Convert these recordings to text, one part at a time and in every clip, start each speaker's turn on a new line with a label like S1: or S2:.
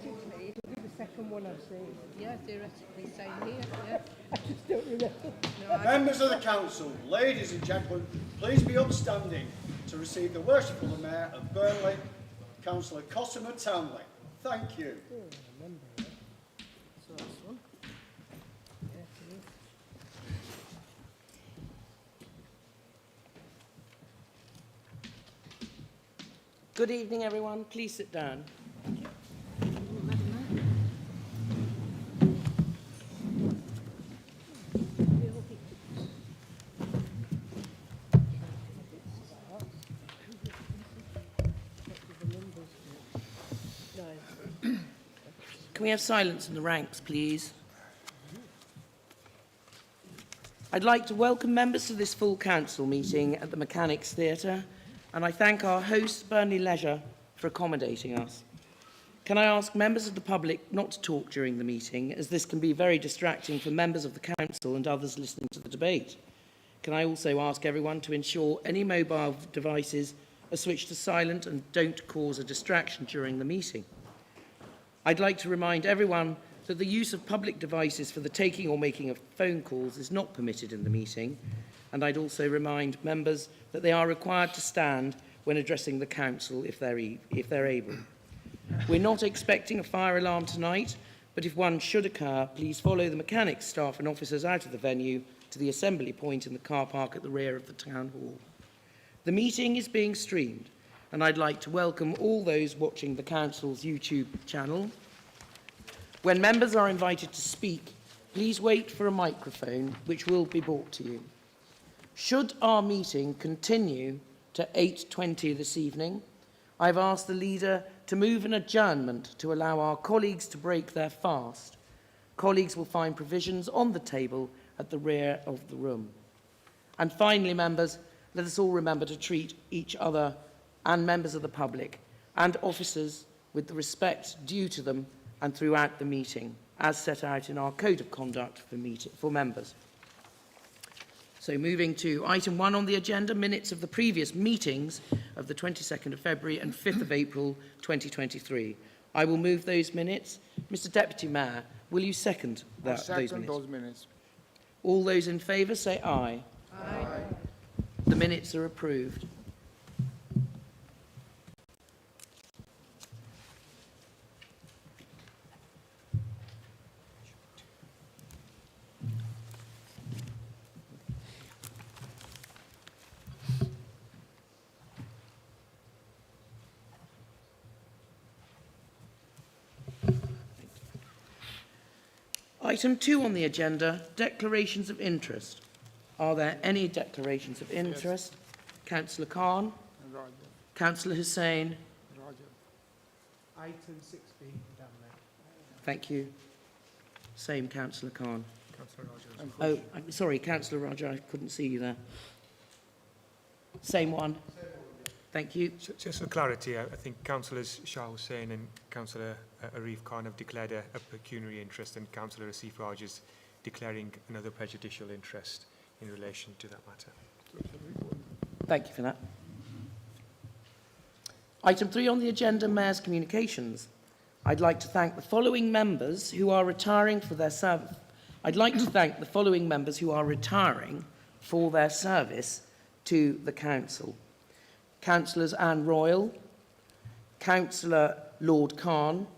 S1: theoretically, it'll be the second one I've seen.
S2: Yeah, theoretically, same here. Yeah.
S1: I just don't remember.
S2: No,
S3: Members of the Council, ladies and gentlemen, please be upstanding to receive the Worshipful Mayor of Burnley, Councillor Cosima Townley. Thank you.
S1: Oh, I remember it. So this one. Yeah, it is.
S4: Good evening, everyone. Please sit down. Can we have silence in the ranks, please? I'd like to welcome members to this full council meeting at the Mechanics Theatre, and I thank our host, Burnley Leisure, for accommodating us. Can I ask members of the public not to talk during the meeting, as this can be very distracting for members of the council and others listening to the debate? Can I also ask everyone to ensure any mobile devices are switched to silent and don't cause a distraction during the meeting? I'd like to remind everyone that the use of public devices for the taking or making of phone calls is not permitted in the meeting, and I'd also remind members that they are required to stand when addressing the council if they're able. We're not expecting a fire alarm tonight, but if one should occur, please follow the mechanics staff and officers out of the venue to the assembly point in the car park at the rear of the town hall. The meeting is being streamed, and I'd like to welcome all those watching the council's YouTube channel. When members are invited to speak, please wait for a microphone which will be brought to you. Should our meeting continue to 8:20 this evening, I've asked the leader to move an adjournment to allow our colleagues to break their fast. Colleagues will find provisions on the table at the rear of the room. And finally, members, let us all remember to treat each other and members of the public and officers with the respect due to them and throughout the meeting, as set out in our Code of Conduct for members. So moving to item 1 on the agenda, minutes of the previous meetings of the 22nd of February and 5th of April 2023. I will move those minutes. Mr Deputy Mayor, will you second those minutes? All those in favour say aye.
S2: Aye.
S4: The minutes are approved. Item 2 on the agenda, declarations of interest. Are there any declarations of interest? Yes. Councillor Khan.
S5: Roger.
S4: Councillor Hussain.
S5: Roger.
S6: Item 6B, Madam Mayor.
S4: Thank you. Same, Councillor Khan.
S5: Councillor Roger.
S4: Oh, I'm sorry, Councillor Roger, I couldn't see you there. Same one. Thank you.
S5: Just for clarity, I think Councillors Shah Hussain and Councillor Arif Khan have declared a pecuniary interest, and Councillor Asif Raj is declaring another prejudicial interest in relation to that matter.
S4: Thank you for that. Item 3 on the agenda, Mayor's Communications. I'd like to thank the following members who are retiring for their service. I'd like to thank the following members who are retiring for their service to the Council. Councillors Anne Royal, Councillor Lord Khan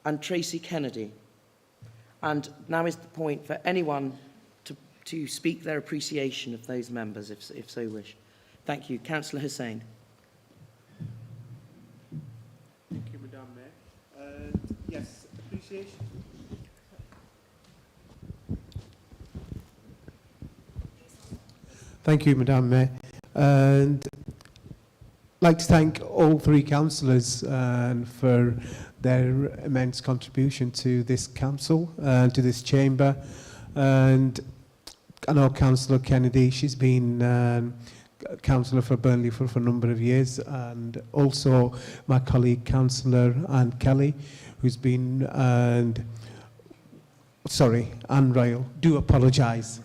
S4: and Tracy Kennedy. And now is the point for anyone to speak their appreciation of those members, if so wish. Thank you. Councillor Hussain.
S6: Thank you, Madam Mayor. Yes, appreciation. Thank you, Madam Mayor. And I'd like to thank all three councillors for their immense contribution to this council, to this chamber. And I know Councillor Kennedy, she's been councillor for Burnley for a number of years, and also my colleague Councillor Anne Kelly, who's been, Anne Royal, do apologise.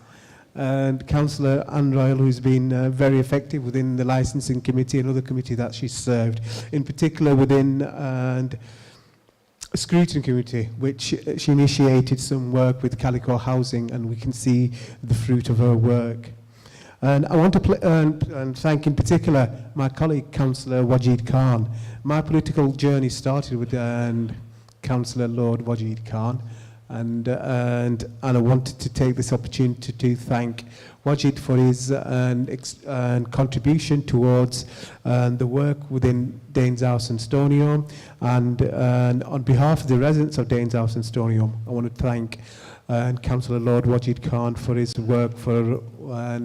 S6: And Councillor Anne Royal, who's been very effective within the licensing committee and other committee that she's served, in particular within scrutiny committee, which she initiated some work with Calico Housing, and we can see the fruit of her work. And I want to and thank in particular my colleague, Councillor Wajid Khan. My political journey started with Councillor Lord Wajid Khan, and I wanted to take this opportunity to thank Wajid for his contribution towards the work within Daneshouse and Stonyholm, and on behalf of the residents of Daneshouse and Stonyholm, I want to thank Councillor Lord Wajid Khan for his work for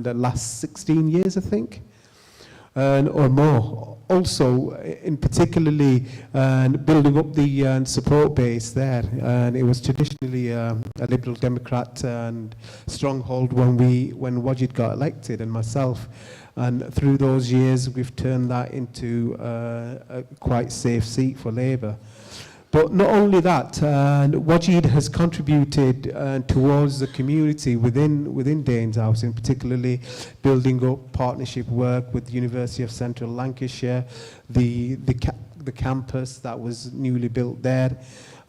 S6: the last 16 years, I think, or more. Also, in particularly building up the support base there. And it was traditionally a Liberal Democrat and stronghold when Wajid got elected, and myself. And through those years, we've turned that into a quite safe seat for Labour. But not only that, Wajid has contributed towards the community within Daneshouse, in particularly building up partnership work with the University of Central Lancashire, the campus that was newly built there,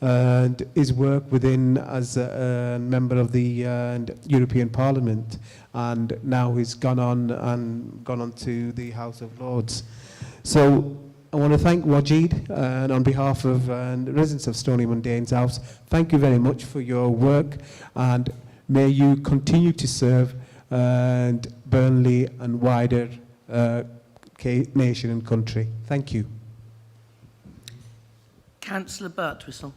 S6: and his work within as a member of the European Parliament, and now he's gone on to the House of Lords. So I want to thank Wajid, and on behalf of the residents of Stonyholm and Daneshouse, thank you very much for your work, and may you continue to serve Burnley and wider nation and country. Thank you.
S4: Councillor Birtwistle.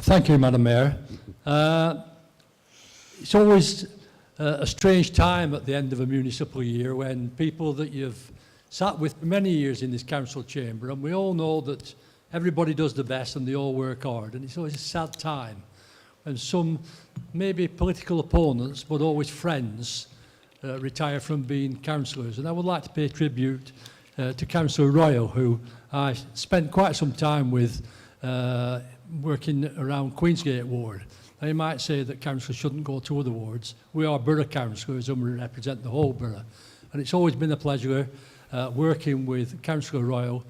S7: Thank you, Madam Mayor. It's always a strange time at the end of a municipal year when people that you've sat with for many years in this council chamber, and we all know that everybody does the best and they all work hard, and it's always a sad time when some maybe political opponents but always friends retire from being councillors. And I would like to pay tribute to Councillor Royal, who I spent quite some time with working around Queensgate ward. Now, you might say that councillors shouldn't go to other wards. We are borough councillors and we represent the whole borough. And it's always been a pleasure working with Councillor Royal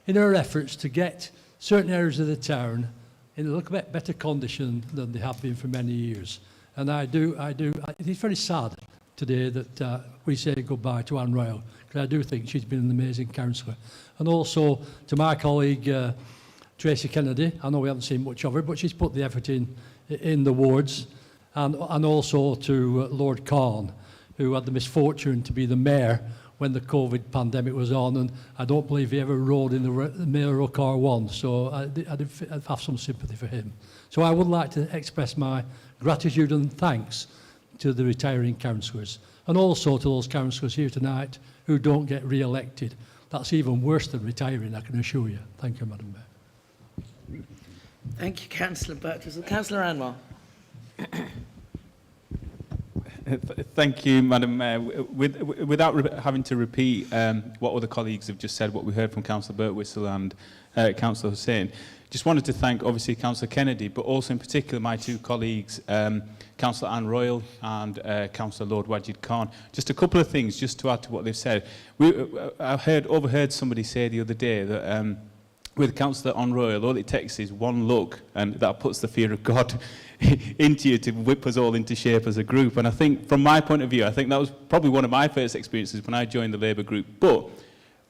S7: in her efforts to get certain areas of the town in a little bit better condition than they have been for many years. And it is very sad today that we say goodbye to Anne Royal, because I do think she's been an amazing councillor. And also to my colleague Tracy Kennedy. I know we haven't seen much of her, but she's put the effort in the wards, and also to Lord Khan, who had the misfortune to be the mayor when the COVID pandemic was on, and I don't believe he ever rode in the mayoral car once, so I'd have some sympathy for him. So I would like to express my gratitude and thanks to the retiring councillors, and also to those councillors here tonight who don't get re-elected. That's even worse than retiring, I can assure you. Thank you, Madam Mayor.
S4: Thank you, Councillor Birtwistle. Councillor Anwar.
S8: Thank you, Madam Mayor. Without having to repeat what other colleagues have just said, what we heard from Councillor Birtwistle and Councillor Hussain, just wanted to thank, obviously, Councillor Kennedy, but also in particular my two colleagues, Councillor Anne Royal and Councillor Lord Wajid Khan. Just a couple of things, just to add to what they've said. I overheard somebody say the other day that with Councillor Anne Royal, all it takes is one look, and that puts the fear of God into you to whip us all into shape as a group. And I think, from my point of view, I think that was probably one of my first experiences when I joined the Labour group. But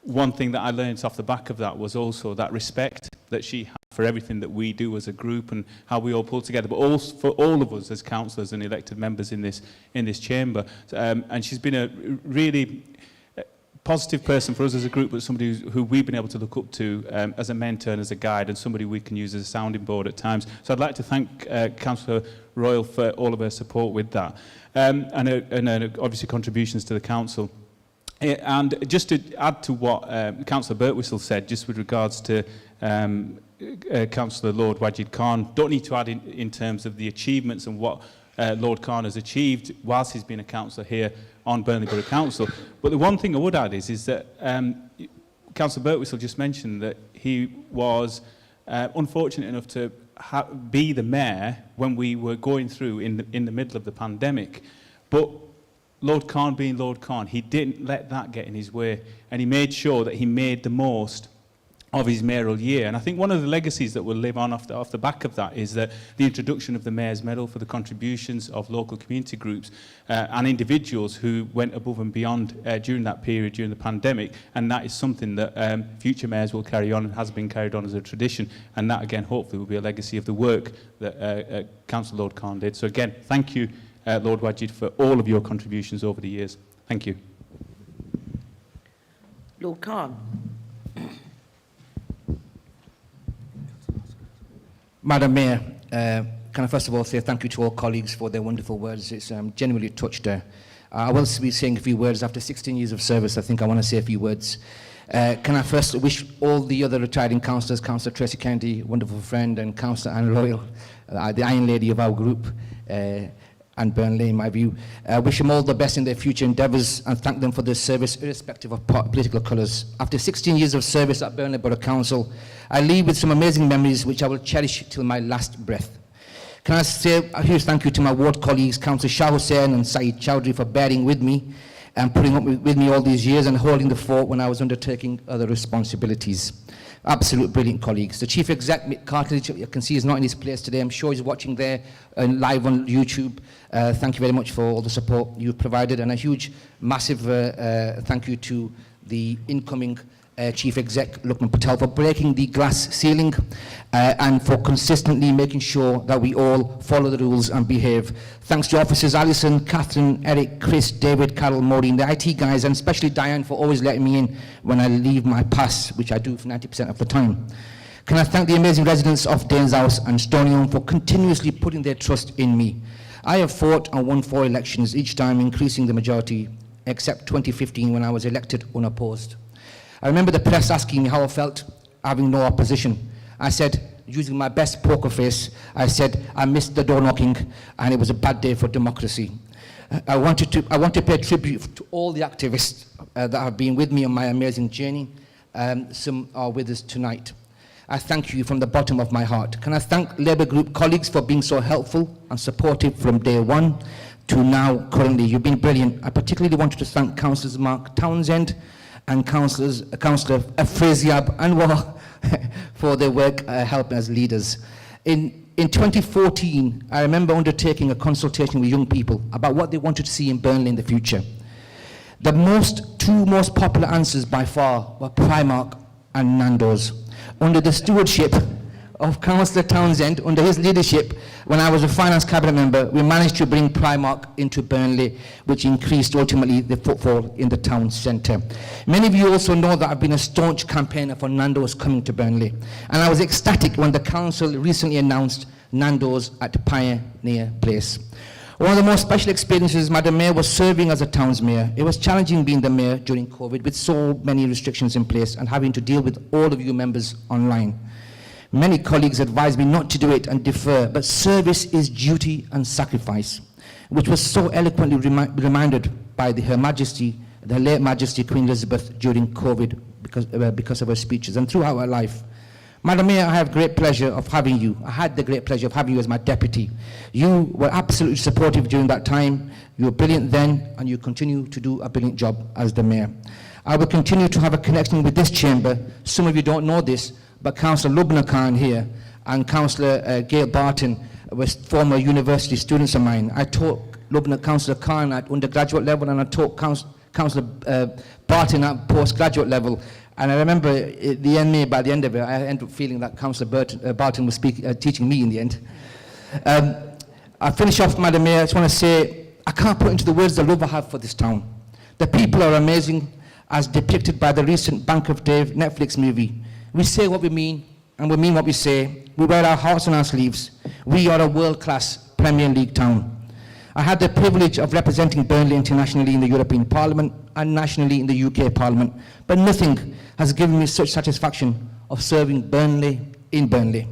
S8: one thing that I learned off the back of that was also that respect that she had for everything that we do as a group and how we all pull together, but also for all of us as councillors and elected members in this chamber. And she's been a really positive person for us as a group, but somebody who we've been able to look up to as a mentor and as a guide, and somebody we can use as a sounding board at times. So I'd like to thank Councillor Royal for all of her support with that, and obviously contributions to the council. And just to add to what Councillor Birtwistle said, just with regards to Councillor Lord Wajid Khan, don't need to add in terms of the achievements and what Lord Khan has achieved whilst he's been a councillor here on Burnley Borough Council. But the one thing I would add is that Councillor Birtwistle just mentioned that he was unfortunate enough to be the mayor when we were going through in the middle of the pandemic. But Lord Khan being Lord Khan, he didn't let that get in his way, and he made sure that he made the most of his mayoral year. And I think one of the legacies that will live on off the back of that is that the introduction of the Mayor's Medal for the contributions of local community groups and individuals who went above and beyond during that period, during the pandemic. And that is something that future mayors will carry on and has been carried on as a tradition. And that, again, hopefully will be a legacy of the work that Councillor Lord Khan did. So again, thank you, Lord Wajid, for all of your contributions over the years. Thank you.
S4: Lord Khan.
S9: Madam Mayor, can I first of all say thank you to all colleagues for their wonderful words. It's genuinely touched. I will be saying a few words. After 16 years of service, I think I want to say a few words. Can I first wish all the other retiring councillors, Councillor Tracy Kennedy, wonderful friend, and Councillor Anne Loyal, the Iron Lady of our group, and Burnley, in my view. Wish them all the best in their future endeavours and thank them for their service, irrespective of political colours. After 16 years of service at Burnley Borough Council, I leave with some amazing memories which I will cherish till my last breath. Can I say a huge thank you to my ward colleagues, Councillor Shah Hussain and Saeed Chowdhury, for bearing with me and putting up with me all these years and holding the fort when I was undertaking other responsibilities. Absolute brilliant colleagues. The Chief Exec, Mick Cartledge, you can see he's not in his place today. I'm sure he's watching there live on YouTube. Thank you very much for all the support you've provided, and a huge, massive thank you to the incoming Chief Exec, Lukman Patel, for breaking the glass ceiling and for consistently making sure that we all follow the rules and behave. Thanks to officers Alison, Catherine, Eric, Chris, David, Carol, Maureen, the IT guys, and especially Diane for always letting me in when I leave my pass, which I do for 90% of the time. Can I thank the amazing residents of Daneshouse and Stonyholm for continuously putting their trust in me. I have fought and won 4 elections, each time increasing the majority, except 2015 when I was elected unopposed. I remember the press asking me how I felt having no opposition. I said, using my best poker face, I said, I missed the door knocking and it was a bad day for democracy. I want to pay tribute to all the activists that have been with me on my amazing journey. Some are with us tonight. I thank you from the bottom of my heart. Can I thank Labour Group colleagues for being so helpful and supportive from day one to now currently. You've been brilliant. I particularly wanted to thank Councillors Mark Townsend and Councillor Fraziab Anwar for their work helping as leaders. In 2014, I remember undertaking a consultation with young people about what they wanted to see in Burnley in the future. The two most popular answers by far were Primark and Nando's. Under the stewardship of Councillor Townsend, under his leadership, when I was a finance cabinet member, we managed to bring Primark into Burnley, which increased ultimately the footfall in the town centre. Many of you also know that I've been a staunch campaigner for Nando's coming to Burnley, and I was ecstatic when the council recently announced Nando's at Pioneer Place. One of the most special experiences, Madam Mayor, was serving as a town's mayor. It was challenging being the mayor during COVID with so many restrictions in place and having to deal with all of you members online. Many colleagues advised me not to do it and defer, but service is duty and sacrifice, which was so eloquently reminded by Her Majesty, the late Majesty Queen Elizabeth during COVID because of her speeches and throughout her life. Madam Mayor, I have great pleasure of having you. I had the great pleasure of having you as my deputy. You were absolutely supportive during that time. You were brilliant then, and you continue to do a brilliant job as the mayor. I will continue to have a connection with this chamber. Some of you don't know this, but Councillor Lubna Khan here and Councillor Gail Barton were former university students of mine. I taught Councillor Khan at undergraduate level, and I taught Councillor Barton at postgraduate level. And I remember by the end of it, I ended up feeling that Councillor Barton was teaching me in the end. I finish off, Madam Mayor. I just want to say, I can't put into the words the love I have for this town. The people are amazing, as depicted by the recent Bank of Dave Netflix movie. We say what we mean, and we mean what we say. We wear our hearts on our sleeves. We are a world-class Premier League town. I had the privilege of representing Burnley internationally in the European Parliament and nationally in the UK Parliament, but nothing has given me such satisfaction of serving Burnley in Burnley.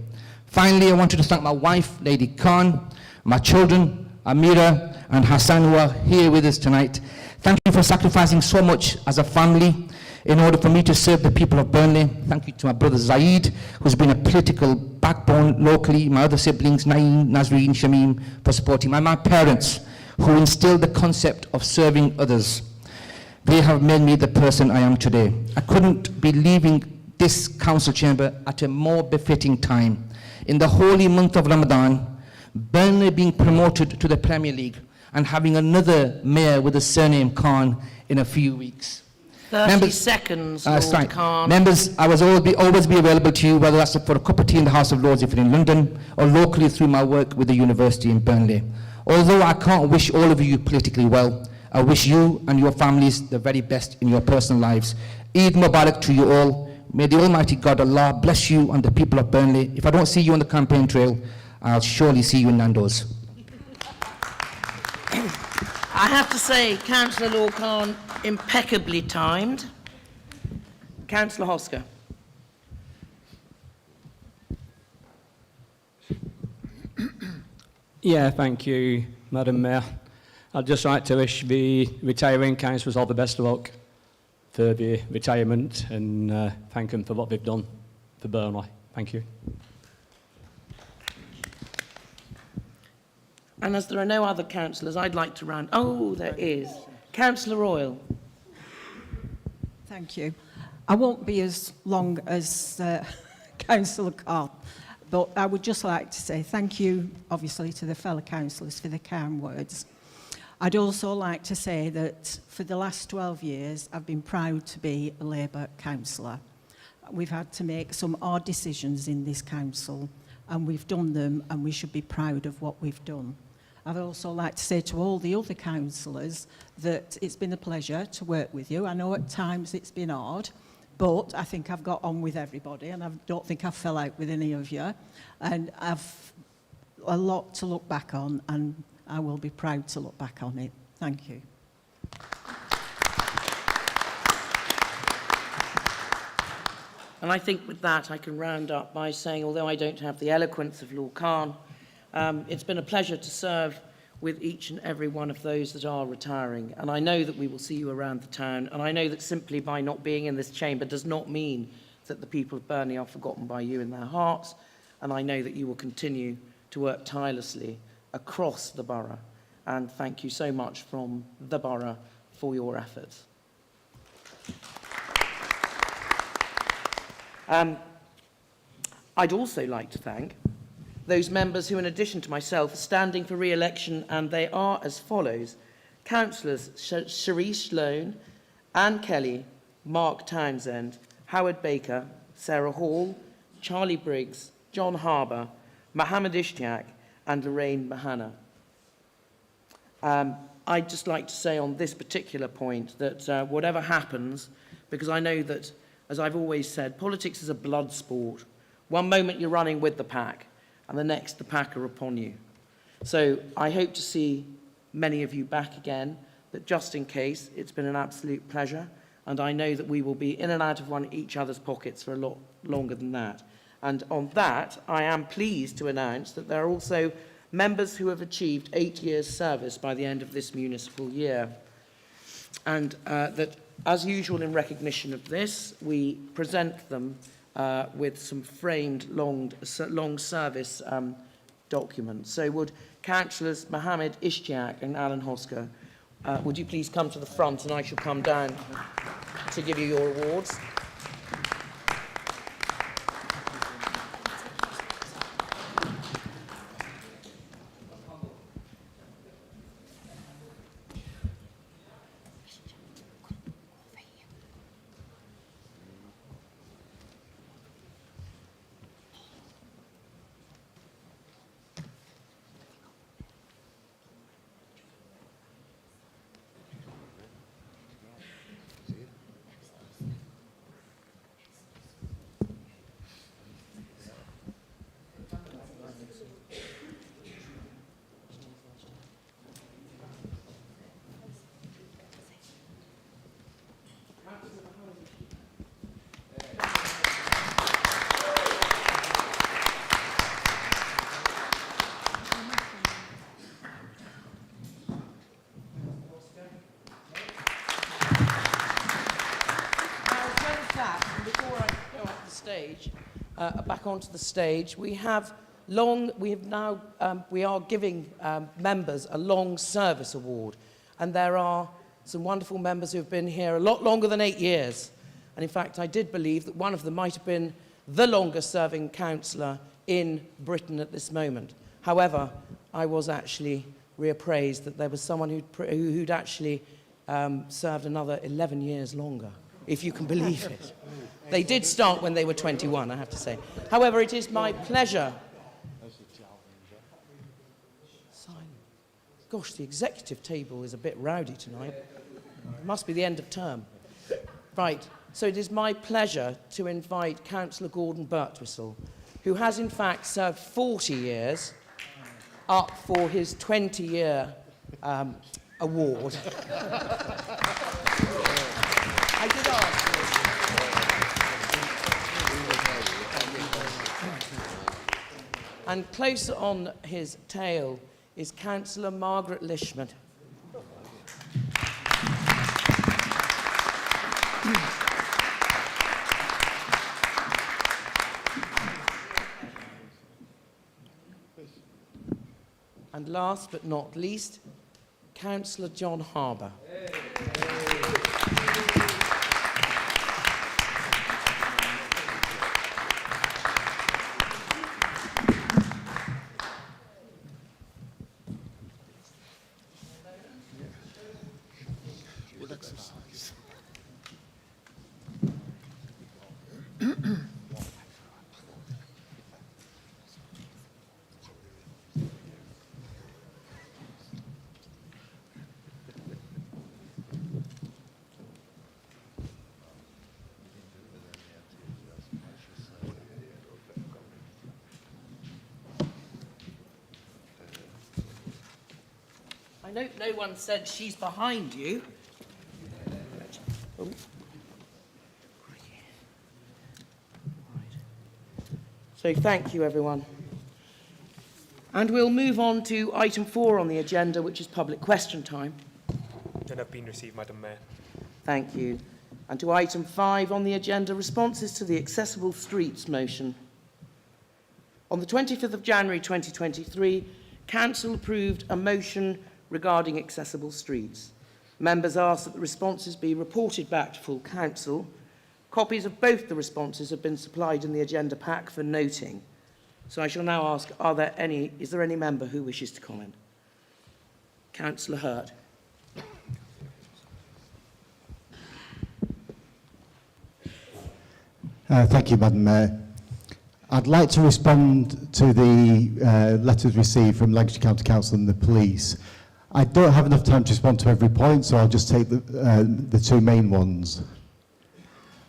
S9: Finally, I wanted to thank my wife, Lady Khan, my children, Amira and Hassan, who are here with us tonight. Thank you for sacrificing so much as a family in order for me to serve the people of Burnley. Thank you to my brother Zaid, who's been a political backbone locally, my other siblings, Naeem, Nazreen, Shamim, for supporting me, and my parents, who instilled the concept of serving others. They have made me the person I am today. I couldn't be leaving this council chamber at a more befitting time. In the holy month of Ramadan, Burnley being promoted to the Premier League and having another mayor with the surname Khan in a few weeks.
S4: 30 seconds, Lord
S9: right.
S4: Khan.
S9: Members, I will always be available to you, whether that's for a cup of tea in the House of Lords if you're in London, or locally through my work with the university in Burnley. Although I can't wish all of you politically well, I wish you and your families the very best in your personal lives. Eid Mubarak to you all. May the Almighty God Allah bless you and the people of Burnley. If I don't see you on the campaign trail, I'll surely see you in Nando's.
S4: I have to say, Councillor Lord Khan, impeccably timed. Councillor Hosker.
S10: Yeah, thank you, Madam Mayor. I'd just like to wish the retiring councillors all the best of luck for the retirement and thank them for what they've done for Burnley. Thank you.
S4: And as there are no other councillors, I'd like to round... Oh, there is. Councillor Royal.
S1: Thank you. I won't be as long as Councillor Khan, but I would just like to say thank you, obviously, to the fellow councillors for the kind words. I'd also like to say that for the last 12 years, I've been proud to be a Labour councillor. We've had to make some hard decisions in this council, and we've done them, and we should be proud of what we've done. I'd also like to say to all the other councillors that it's been a pleasure to work with you. I know at times it's been hard, but I think I've got on with everybody, and I don't think I fell out with any of you. And I've a lot to look back on, and I will be proud to look back on it. Thank you.
S4: And I think with that, I can round up by saying, although I don't have the eloquence of Lord Khan, it's been a pleasure to serve with each and every one of those that are retiring. And I know that we will see you around the town. And I know that simply by not being in this chamber does not mean that the people of Burnley are forgotten by you in their hearts. And I know that you will continue to work tirelessly across the borough. And thank you so much from the borough for your efforts. I'd also like to thank those members who, in addition to myself, are standing for re-election, and they are as follows. Councillors Sharice Sloan, Anne Kelly, Mark Townsend, Howard Baker, Sarah Hall, Charlie Briggs, John Harbour, Mohammed Ishtiaq, and Lorraine Mahana. I'd just like to say on this particular point that whatever happens, because I know that, as I've always said, politics is a blood sport. One moment you're running with the pack, and the next the pack are upon you. So I hope to see many of you back again, but just in case, it's been an absolute pleasure, and I know that we will be in and out of each other's pockets for a lot longer than that. And on that, I am pleased to announce that there are also members who have achieved 8 years' service by the end of this municipal year. And that, as usual in recognition of this, we present them with some framed long service documents. So would Councillors Mohammed Ishtiaq and Alan Hosker, would you please come to the front, and I shall come down to give you your awards. Back onto the stage, we have we are giving members a long service award, and there are some wonderful members who have been here a lot longer than 8 years. And in fact, I did believe that one of them might have been the longest serving councillor in Britain at this moment. However, I was actually reappraised that there was someone who'd actually served another 11 years longer, if you can believe it. They did start when they were 21, I have to say. However, it is my pleasure. Gosh, the executive table is a bit rowdy tonight. It must be the end of term. Right, so it is my pleasure to invite Councillor Gordon Birtwistle, who has in fact served 40 years, up for his 20-year award. I did ask. And close on his tail is Councillor Margaret Lishman. And last but not least, Councillor John Harbour. I know no one said she's behind you. Oh. So thank you, everyone. And we'll move on to item 4 on the agenda, which is public question time.
S5: None have been received, Madam Mayor.
S4: Thank you. And to item 5 on the agenda, responses to the Accessible Streets motion. On the 25th of January 2023, Council approved a motion regarding accessible streets. Members asked that the responses be reported back to full council. Copies of both the responses have been supplied in the agenda pack for noting. So I shall now ask, is there any member who wishes to comment? Councillor Hurt.
S11: Thank you, Madam Mayor. I'd like to respond to the letters received from Lancashire County Council and the police. I don't have enough time to respond to every point, so I'll just take the two main ones.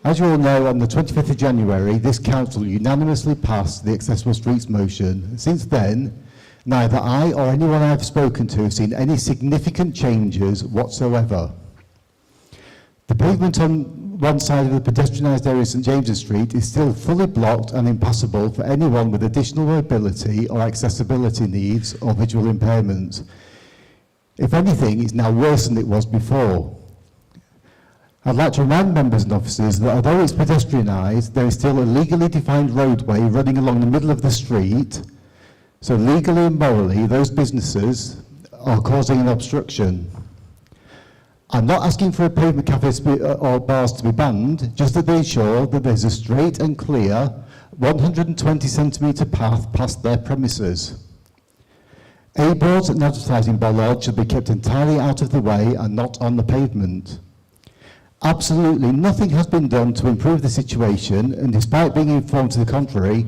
S11: As you all know, on the 25th of January, this council unanimously passed the Accessible Streets motion. Since then, neither I or anyone I've spoken to have seen any significant changes whatsoever. The pavement on one side of the pedestrianised area of St James's Street is still fully blocked and impassable for anyone with additional mobility or accessibility needs or visual impairment. If anything, it's now worse than it was before. I'd like to remind members and officers that although it's pedestrianised, there is still a legally defined roadway running along the middle of the street, so legally and morally those businesses are causing an obstruction. I'm not asking for a pavement cafe or bars to be banned, just that they ensure that there's a straight and clear 120 centimetre path past their premises. A-boards and advertising bollards should be kept entirely out of the way and not on the pavement. Absolutely nothing has been done to improve the situation, and despite being informed to the contrary,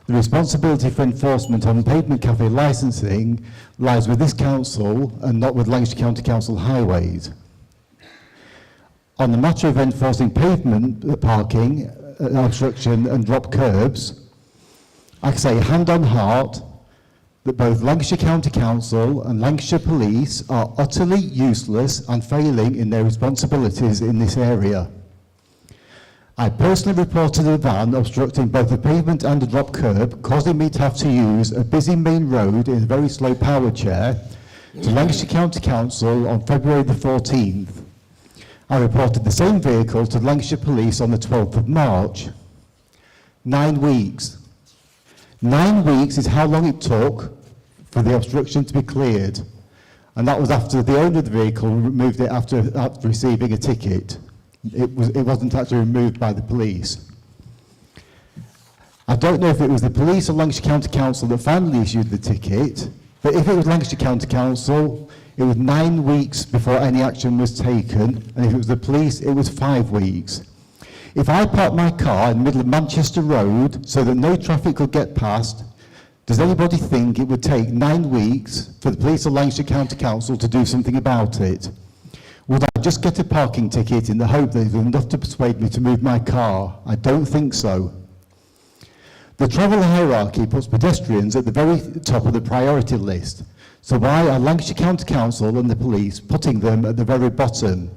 S11: the responsibility for enforcement on pavement cafe licensing lies with this council and not with Lancashire County Council Highways. On the matter of enforcing pavement parking, obstruction and drop curbs, I can say hand on heart that both Lancashire County Council and Lancashire Police are utterly useless and failing in their responsibilities in this area. I personally reported a van obstructing both a pavement and a drop curb, causing me to have to use a busy main road in a very slow power chair to Lancashire County Council on February the 14th. I reported the same vehicle to Lancashire Police on the 12th of March. 9 weeks. 9 weeks is how long it took for the obstruction to be cleared. And that was after the owner of the vehicle removed it after receiving a ticket. It wasn't actually removed by the police. I don't know if it was the police or Lancashire County Council that finally issued the ticket, but if it was Lancashire County Council, it was 9 weeks before any action was taken, and if it was the police, it was 5 weeks. If I parked my car in the middle of Manchester Road so that no traffic could get past, does anybody think it would take 9 weeks for the police or Lancashire County Council to do something about it? Would I just get a parking ticket in the hope that it was enough to persuade me to move my car? I don't think so. The travel hierarchy puts pedestrians at the very top of the priority list. So why are Lancashire County Council and the police putting them at the very bottom?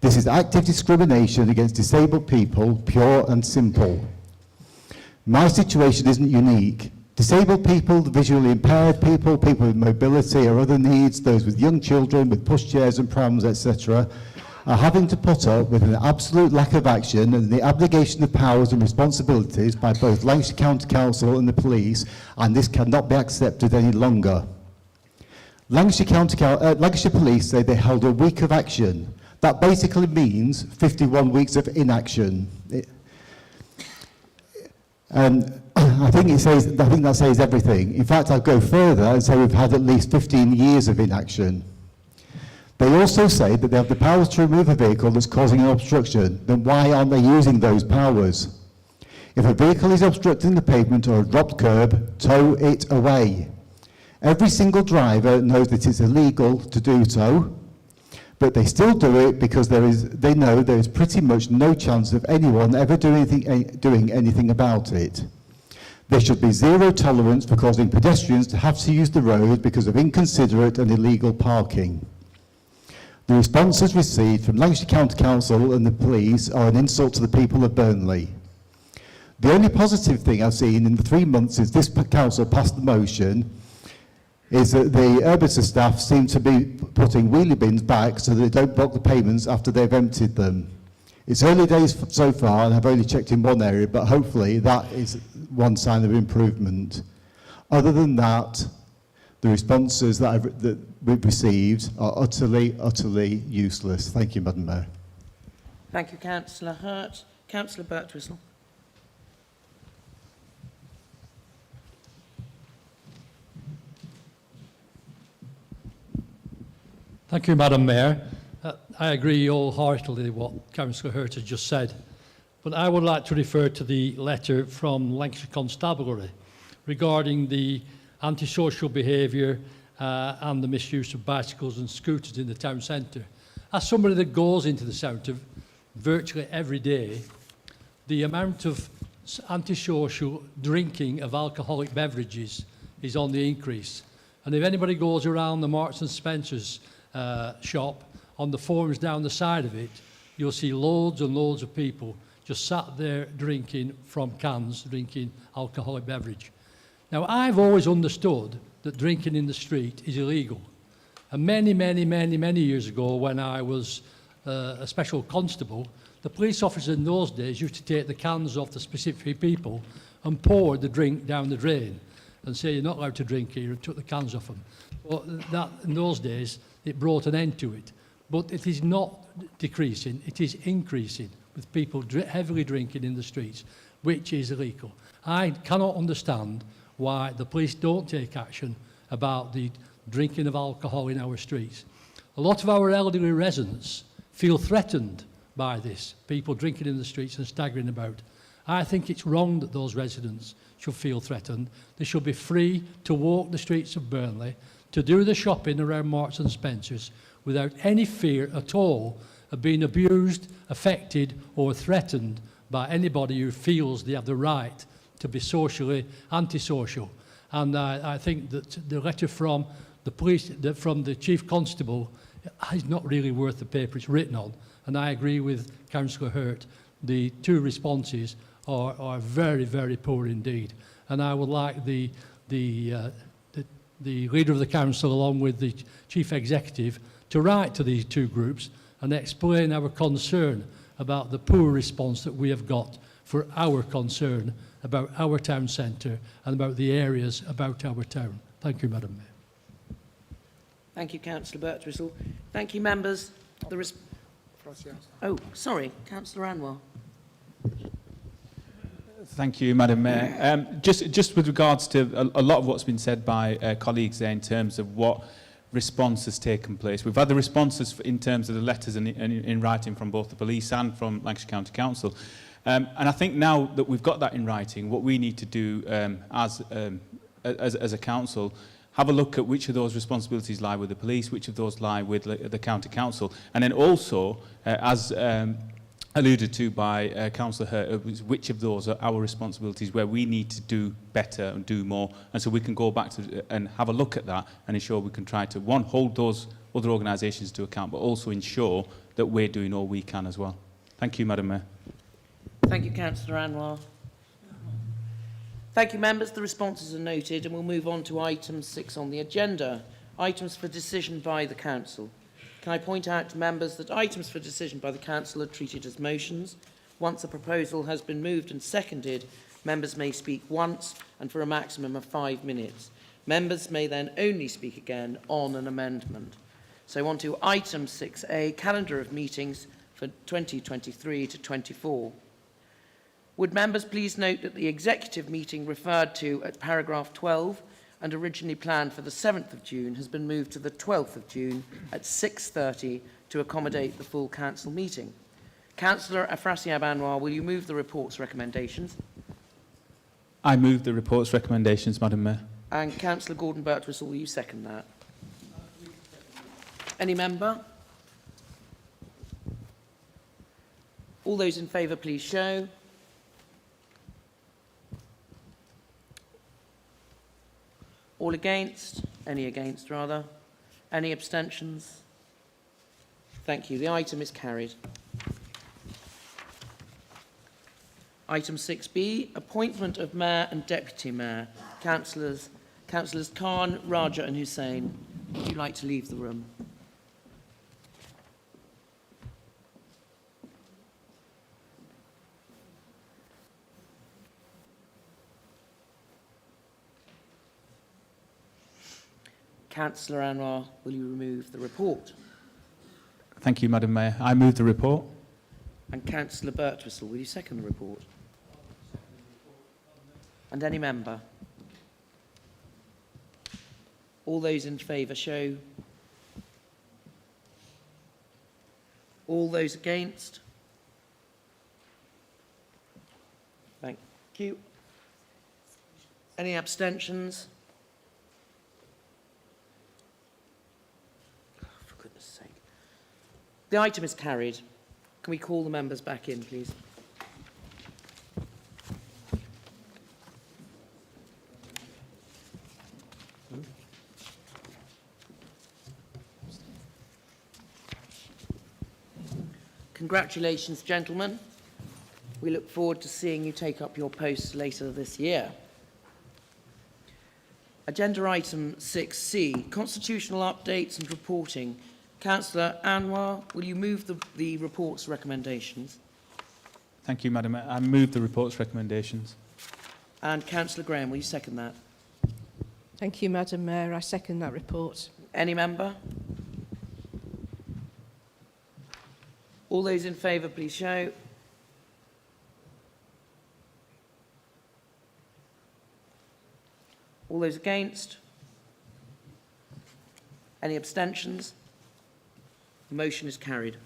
S11: This is active discrimination against disabled people, pure and simple. My situation isn't unique. Disabled people, the visually impaired people, people with mobility or other needs, those with young children, with pushchairs and prams, etc., are having to put up with an absolute lack of action and the abnegation of powers and responsibilities by both Lancashire County Council and the police, and this cannot be accepted any longer. Lancashire Police say they held a week of action. That basically means 51 weeks of inaction. And I think that says everything. In fact, I'll go further and say we've had at least 15 years of inaction. They also say that they have the powers to remove a vehicle that's causing an obstruction. Then why aren't they using those powers? If a vehicle is obstructing the pavement or a dropped curb, tow it away. Every single driver knows that it's illegal to do so, but they still do it because they know there is pretty much no chance of anyone ever doing anything about it. There should be zero tolerance for causing pedestrians to have to use the road because of inconsiderate and illegal parking. The responses received from Lancashire County Council and the police are an insult to the people of Burnley. The only positive thing I've seen in the 3 months since this council passed the motion is that the Urbisa staff seem to be putting wheelie bins back so that they don't block the pavements after they've emptied them. It's early days so far, and I've only checked in one area, but hopefully that is one sign of improvement. Other than that, the responses that we've received are utterly useless. Thank you, Madam Mayor.
S4: Thank you, Councillor Hurt. Councillor Birtwistle.
S7: Thank you, Madam Mayor. I agree wholeheartedly with what Councillor Hurt has just said, but I would like to refer to the letter from Lancashire Constabulary regarding the antisocial behaviour and the misuse of bicycles and scooters in the town centre. As somebody that goes into the centre virtually every day, the amount of antisocial drinking of alcoholic beverages is on the increase. And if anybody goes around the Marks and Spencer's shop, on the forms down the side of it, you'll see loads and loads of people just sat there drinking from cans, drinking alcoholic beverage. Now, I've always understood that drinking in the street is illegal. And many years ago, when I was a special constable, the police officers in those days used to take the cans off the specific people and pour the drink down the drain and say, you're not allowed to drink here, and took the cans off them. But that, in those days, it brought an end to it. But it is not decreasing, it is increasing with people heavily drinking in the streets, which is illegal. I cannot understand why the police don't take action about the drinking of alcohol in our streets. A lot of our elderly residents feel threatened by this, people drinking in the streets and staggering about. I think it's wrong that those residents should feel threatened. They should be free to walk the streets of Burnley, to do the shopping around Marks and Spencer's without any fear at all of being abused, affected or threatened by anybody who feels they have the right to be socially antisocial. And I think that the letter from the police, from the Chief Constable, is not really worth the paper it's written on. And I agree with Councillor Hurt. The two responses are very poor indeed. And I would like the Leader of the Council, along with the Chief Executive, to write to these two groups and explain our concern about the poor response that we have got for our concern about our town centre and about the areas about our town. Thank you, Madam Mayor.
S4: Thank you, Councillor Birtwistle. Thank you, members. Oh, sorry, Councillor Anwar.
S8: Thank you, Madam Mayor. Just with regards to a lot of what's been said by colleagues there in terms of what response has taken place. We've had the responses in terms of the letters in writing from both the police and from Lancashire County Council. And I think now that we've got that in writing, what we need to do as a council, have a look at which of those responsibilities lie with the police, which of those lie with the county council, and then also, as alluded to by Councillor Hurt, which of those are our responsibilities where we need to do better and do more, and so we can go back to and have a look at that and ensure we can try to, one, hold those other organisations to account, but also ensure that we're doing all we can as well. Thank you, Madam Mayor.
S4: Thank you, Councillor Anwar. Thank you, members. The responses are noted, and we'll move on to item 6 on the agenda, items for decision by the Council. Can I point out to members that items for decision by the Council are treated as motions. Once a proposal has been moved and seconded, members may speak once and for a maximum of 5 minutes. Members may then only speak again on an amendment. So on to item 6A, calendar of meetings for 2023 to 24. Would members please note that the executive meeting referred to at paragraph 12 and originally planned for the 7th of June has been moved to the 12th of June at 6:30 to accommodate the full council meeting. Councillor Afrasiab Anwar, will you move the report's recommendations?
S8: I move the report's recommendations, Madam Mayor.
S4: And Councillor Gordon Birtwistle, will you second that? Any member? All those in favour, please show. All against? Any against, rather? Any abstentions? Thank you. The item is carried. Item 6B, appointment of Mayor and Deputy Mayor. Councillors Khan, Raja and Hussain, would you like to leave the room? Councillor Anwar, will you remove the report?
S8: Thank you, Madam Mayor. I move the report.
S4: And Councillor Birtwistle, will you second the report? And any member? All those in favour show. All those against? Thank you. Any abstentions? For goodness sake. The item is carried. Can we call the members back in, please? Congratulations, gentlemen. We look forward to seeing you take up your posts later this year. Agenda item 6C, constitutional updates and reporting. Councillor Anwar, will you move the report's recommendations?
S8: Thank you, Madam Mayor. I move the report's recommendations.
S4: And Councillor Graham, will you second that?
S2: Thank you, Madam Mayor. I second that report.
S4: Any member? All those in favour, please show. All those against? Any abstentions? The motion is carried.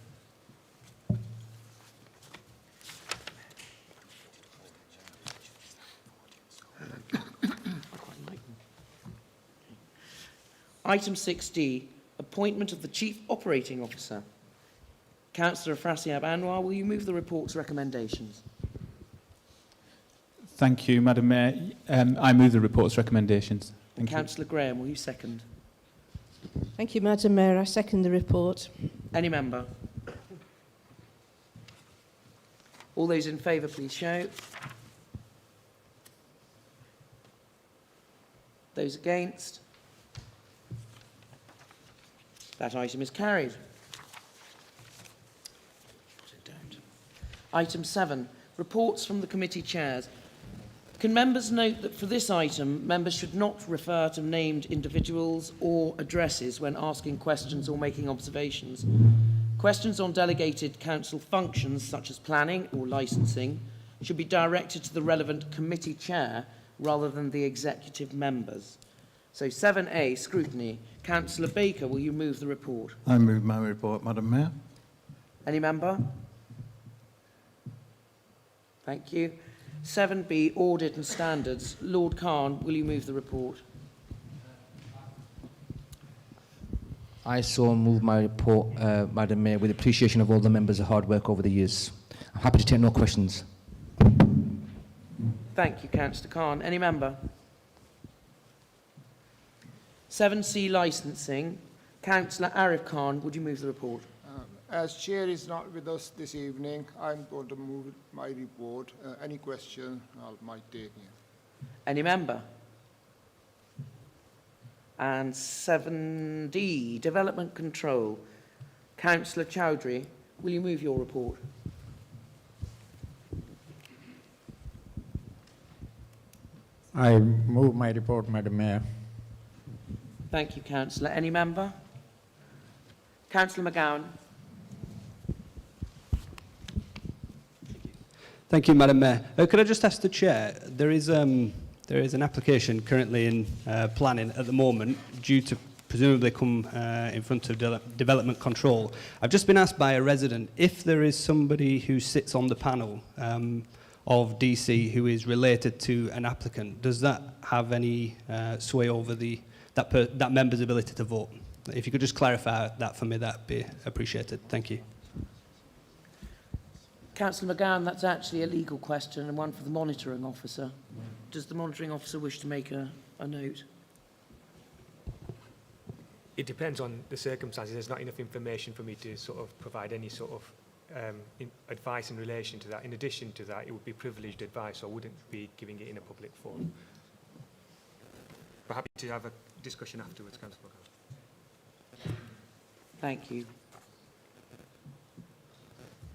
S4: Item 6D, appointment of the Chief Operating Officer. Councillor Afrasiab Anwar, will you move the report's recommendations?
S8: Thank you, Madam Mayor. I move the report's recommendations. Thank you.
S4: Councillor Graham, will you second?
S2: Thank you, Madam Mayor. I second the report.
S4: Any member? All those in favour, please show. Those against? That item is carried. Item 7, Reports from the committee chairs. Can members note that for this item, members should not refer to named individuals or addresses when asking questions or making observations. Questions on delegated council functions, such as planning or licensing, should be directed to the relevant committee chair rather than the executive members. So 7A, scrutiny. Councillor Baker, will you move the report?
S12: I move my report, Madam Mayor.
S4: Any member? Thank you. 7B, audit and standards. Lord Khan, will you move the report?
S9: I so move my report, Madam Mayor, with appreciation of all the members' hard work over the years. I'm happy to take no questions.
S4: Thank you, Councillor Khan. Any member? 7C, licensing. Councillor Arif Khan, would you move the report?
S13: As Chair is not with us this evening, I'm going to move my report. Any question I might take here.
S4: Any member? And 7D, development control. Councillor Chowdhury, will you move your report?
S12: I move my report, Madam Mayor.
S4: Thank you, Councillor. Any member? Councillor McGowan.
S14: Thank you, Madam Mayor. Could I just ask the Chair, there is an application currently in planning at the moment due to presumably come in front of development control. I've just been asked by a resident if there is somebody who sits on the panel of DC who is related to an applicant, does that have any sway over that member's ability to vote? If you could just clarify that for me, that'd be appreciated. Thank you.
S4: Councillor McGowan, that's actually a legal question and one for the monitoring officer. Does the monitoring officer wish to make a note?
S5: It depends on the circumstances. There's not enough information for me to sort of provide any sort of advice in relation to that. In addition to that, it would be privileged advice, so I wouldn't be giving it in a public forum. But happy to have a discussion afterwards, Councillor McGowan.
S4: Thank you.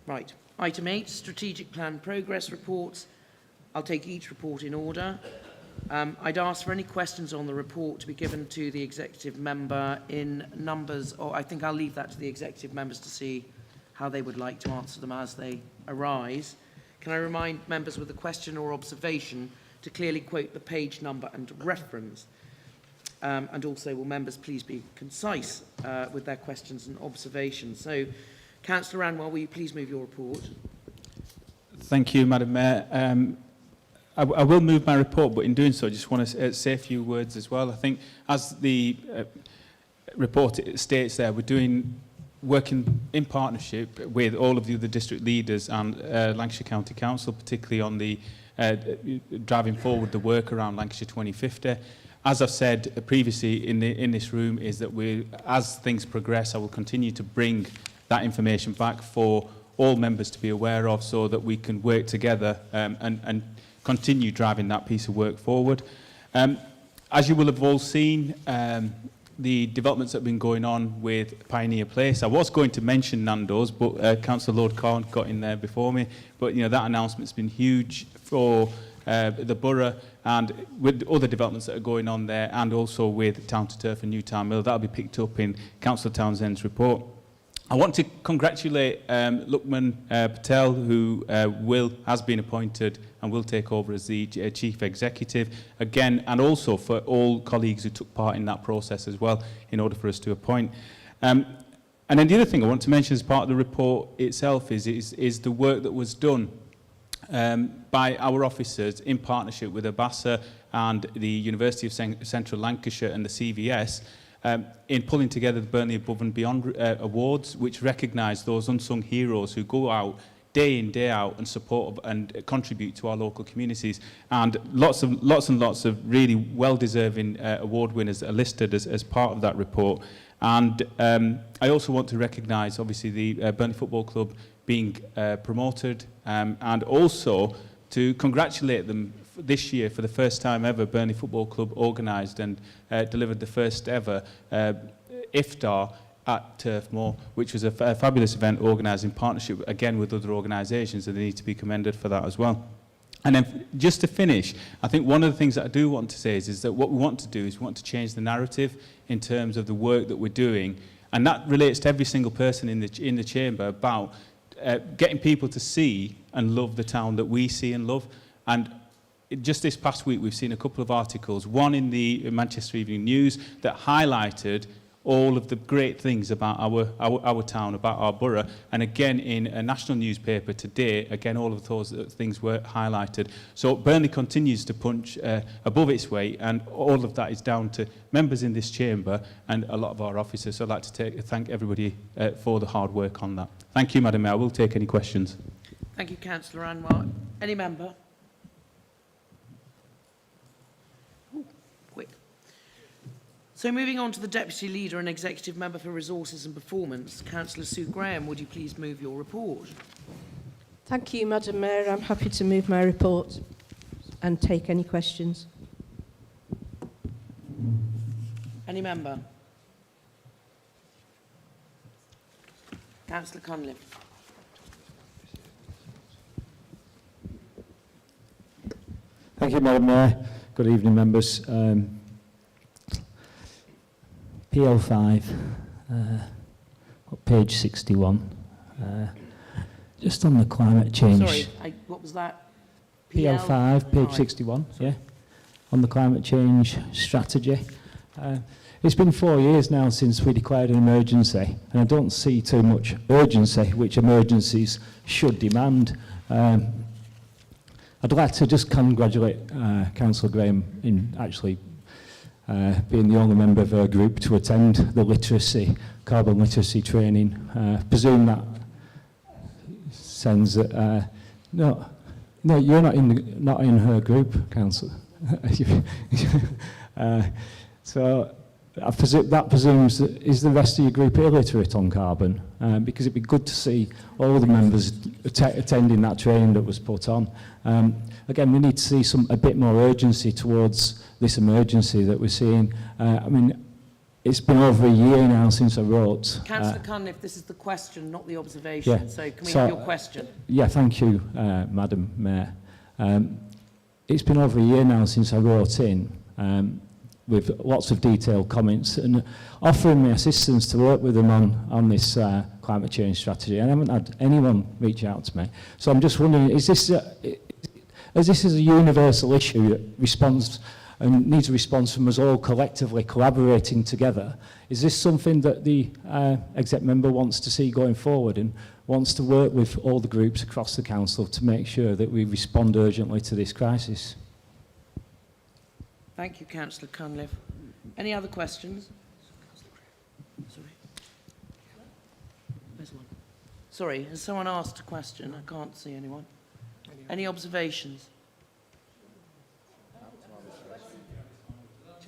S4: Right. Item 8, strategic plan progress reports. I'll take each report in order. I'd ask for any questions on the report to be given to the executive member in numbers, or I think I'll leave that to the executive members to see how they would like to answer them as they arise. Can I remind members with a question or observation to clearly quote the page number and reference? And also, will members please be concise with their questions and observations? So, Councillor Anwar, will you please move your report?
S8: Thank you, Madam Mayor. I will move my report, but in doing so, I just want to say a few words as well. I think, as the report states there, we're working in partnership with all of the other district leaders and Lancashire County Council, particularly on the driving forward the work around Lancashire 2050. As I've said previously in this room, is that as things progress, I will continue to bring that information back for all members to be aware of, so that we can work together and continue driving that piece of work forward. As you will have all seen, the developments that have been going on with Pioneer Place. I was going to mention Nando's, but Councillor Lord Khan got in there before me. But that announcement's been huge for the borough, and with other developments that are going on there, and also with Town to Turf and Newtown Mill. That'll be picked up in Councillor Townsend's report. I want to congratulate Lukman Patel, who has been appointed and will take over as the Chief Executive again, and also for all colleagues who took part in that process as well, in order for us to appoint. And then the other thing I want to mention as part of the report itself is the work that was done by our officers in partnership with Abasa and the University of Central Lancashire and the CVS, in pulling together the Burnley Above and Beyond Awards, which recognise those unsung heroes who go out day in, day out and support and contribute to our local communities. And lots and lots of really well-deserving award winners are listed as part of that report. And I also want to recognise, obviously, the Burnley Football Club being promoted, and also to congratulate them this year. For the first time ever, Burnley Football Club organised and delivered the first ever iftar at Turf Moor, which was a fabulous event organised in partnership, again, with other organisations, and they need to be commended for that as well. And then just to finish, I think one of the things that I do want to say is that what we want to do is we want to change the narrative in terms of the work that we're doing, and that relates to every single person in the chamber about getting people to see and love the town that we see and love. And just this past week, we've seen a couple of articles, one in the Manchester Evening News that highlighted all of the great things about our town, about our borough. And again, in a national newspaper today, again, all of those things were highlighted. So Burnley continues to punch above its weight, and all of that is down to members in this chamber and a lot of our officers. So I'd like to thank everybody for the hard work on that. Thank you, Madam Mayor. I will take any questions.
S4: Thank you, Councillor Anwar. Any member? Ooh, quick. So moving on to the Deputy Leader and Executive Member for Resources and Performance, Councillor Sue Graham, would you please move your report?
S2: Thank you, Madam Mayor. I'm happy to move my report and take any questions.
S4: Any member? Councillor Cunliffe.
S15: Thank you, Madam Mayor. Good evening, members. PL5, page 61. Just on the climate change.
S4: Sorry, what was that?
S15: PL5, page 61, yeah. On the climate change strategy. It's been 4 years now since we declared an emergency, and I don't see too much urgency, which emergencies should demand. I'd like to just congratulate Councillor Graham in actually being the only member of her group to attend the carbon literacy training. Presume that sends that. No, you're not in her group, Councillor. So I presume that presumes that is the rest of your group illiterate on carbon, because it'd be good to see all the members attending that training that was put on. Again, we need to see a bit more urgency towards this emergency that we're seeing. I mean, it's been over a year now since I wrote.
S4: Councillor Cunliffe, this is the question, not the observation.
S15: Yeah.
S4: So can we have your question?
S15: Yeah, thank you, Madam Mayor. It's been over a year now since I wrote in with lots of detailed comments and offering me assistance to work with them on this climate change strategy. I haven't had anyone reach out to me. So I'm just wondering, is this a universal issue that responds and needs a response from us all collectively collaborating together? Is this something that the exec member wants to see going forward and wants to work with all the groups across the council to make sure that we respond urgently to this crisis?
S4: Thank you, Councillor Cunliffe. Any other questions? Sorry. There's one. Sorry, has someone asked a question? I can't see anyone. Any observations?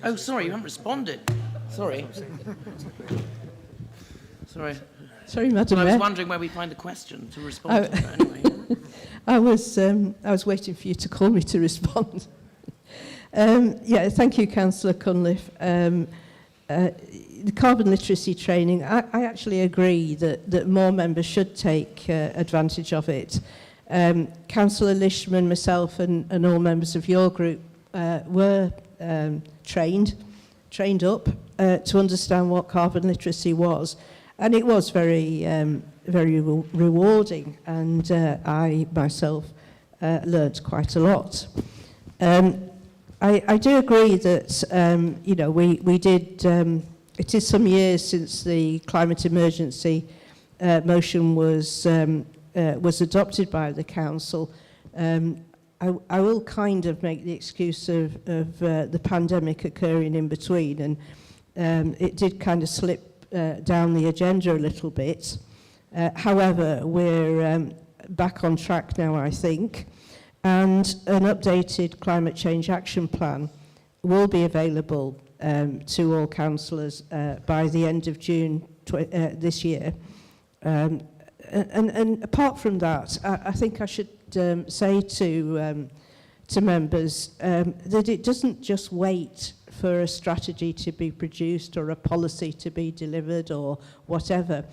S4: Oh, sorry, you haven't responded. Sorry. Sorry.
S2: Sorry, Madam
S4: Well, I
S2: Mayor.
S4: was wondering where we find a question to respond to. But anyway.
S2: I was waiting for you to call me to respond. Yeah, thank you, Councillor Cunliffe. The carbon literacy training, I actually agree that more members should take advantage of it. Councillor Lishman, myself and all members of your group were trained up to understand what carbon literacy was. And it was very rewarding, and I myself learnt quite a lot. I do agree that, you know, we did, it is some years since the climate emergency motion was adopted by the council. I will kind of make the excuse of the pandemic occurring in between, and it did kind of slip down the agenda a little bit. However, we're back on track now, I think. And an updated climate change action plan will be available to all councillors by the end of June this year. And apart from that, I think I should say to to members that it doesn't just wait for a strategy to be produced or a policy to be delivered or whatever.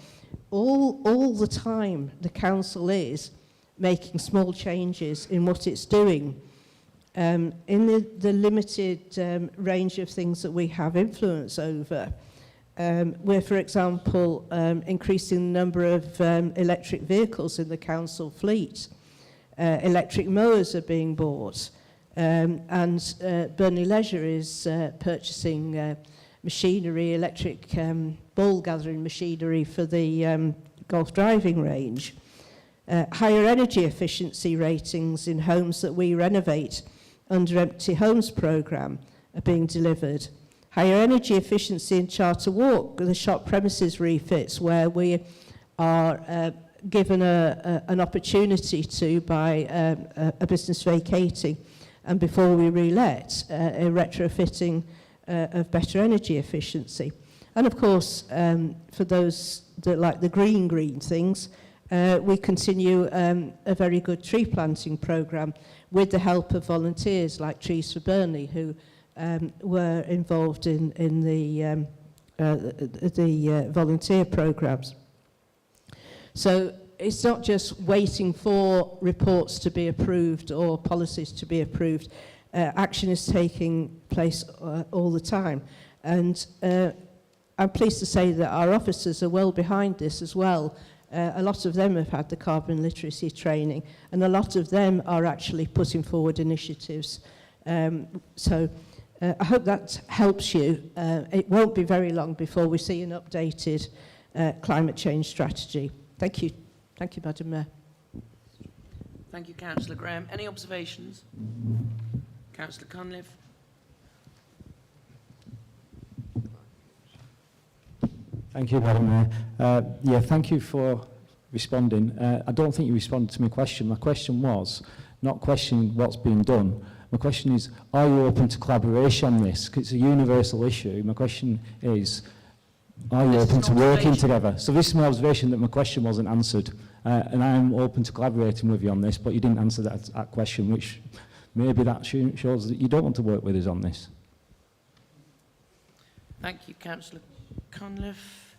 S2: All the time, the council is making small changes in what it's doing. In the limited range of things that we have influence over, we're, for example, increasing the number of electric vehicles in the council fleet. Electric mowers are being bought, and Burnley Leisure is purchasing machinery, electric ball gathering machinery for the golf driving range. Higher energy efficiency ratings in homes that we renovate under Empty Homes programme are being delivered. Higher energy efficiency in Charter Walk, the shop premises refits, where we are given an opportunity to, by a business vacating, and before we relet, a retrofitting of better energy efficiency. And of course, for those that like the green things, we continue a very good tree planting programme with the help of volunteers like Trees for Burnley, who were involved in the volunteer programmes. So it's not just waiting for reports to be approved or policies to be approved. Action is taking place all the time. And I'm pleased to say that our officers are well behind this as well. A lot of them have had the carbon literacy training, and a lot of them are actually putting forward initiatives. So I hope that helps you. It won't be very long before we see an updated climate change strategy. Thank you. Thank you, Madam Mayor.
S4: Thank you, Councillor Graham. Any observations? Councillor Cunliffe.
S15: Thank you, Madam Mayor. Yeah, thank you for responding. I don't think you responded to my question. My question was not questioning what's being done. My question is, are you open to collaboration on this? 'Cause it's a universal issue. My question is, are you open to working together? So this is my observation that my question wasn't answered. And I am open to collaborating with you on this, but you didn't answer that question, which maybe that shows that you don't want to work with us on this.
S4: Thank you, Councillor Cunliffe.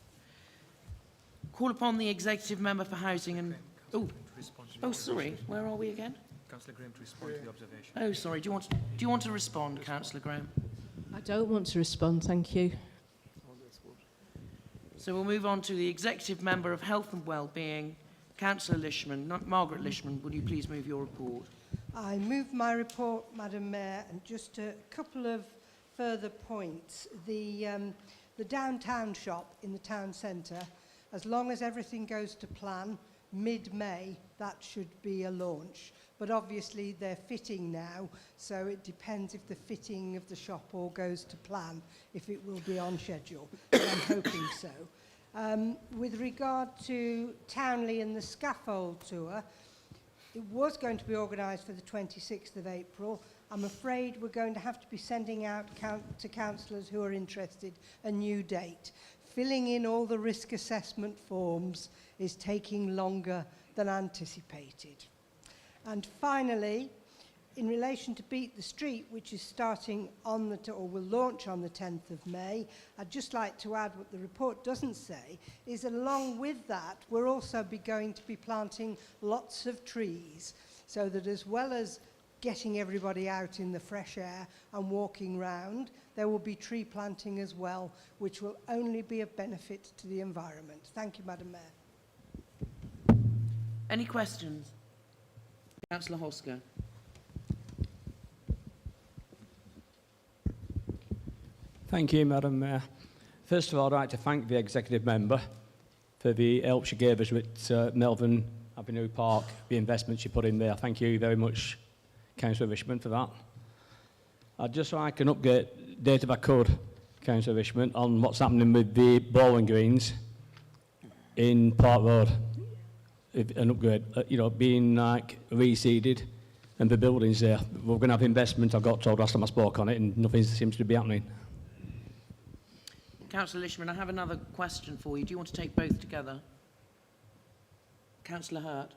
S4: Call upon the Executive Member for Housing and... Oh, sorry. Where are we again?
S5: Councillor Graham to respond to the observation.
S4: Oh, sorry. Do you want to respond, Councillor Graham?
S2: I don't want to respond, thank you.
S4: So we'll move on to the Executive Member of Health and Wellbeing, Councillor Lishman. Margaret Lishman, will you please move your report?
S16: I move my report, Madam Mayor, and just a couple of further points. The downtown shop in the town centre, as long as everything goes to plan, mid-May, that should be a launch. But obviously they're fitting now, so it depends if the fitting of the shop all goes to plan, if it will be on schedule. But I'm hoping so. With regard to Townley and the scaffold tour, it was going to be organised for the 26th of April. I'm afraid we're going to have to be sending out to councillors who are interested a new date. Filling in all the risk assessment forms is taking longer than anticipated. And finally, in relation to Beat the Street, which is starting on or will launch on the 10th of May, I'd just like to add what the report doesn't say, is that along with that, we're also going to be planting lots of trees, so that as well as getting everybody out in the fresh air and walking round, there will be tree planting as well, which will only be of benefit to the environment. Thank you, Madam Mayor.
S4: Any questions? Councillor Hosker.
S10: Thank you, Madam Mayor. First of all, I'd like to thank the executive member for the help she gave us with Melbourne Avenue Park, the investment she put in there. Thank you very much, Councillor Richmond, for that. I'd just like an update, if I could, Councillor Richmond, on what's happening with the bowling greens in Park Road. An upgrade, being like reseeded, and the buildings there. We're going to have investment, I got told last time I spoke on it, and nothing seems to be happening.
S4: Councillor Lishman, I have another question for you. Do you want to take both together? Councillor Hurt.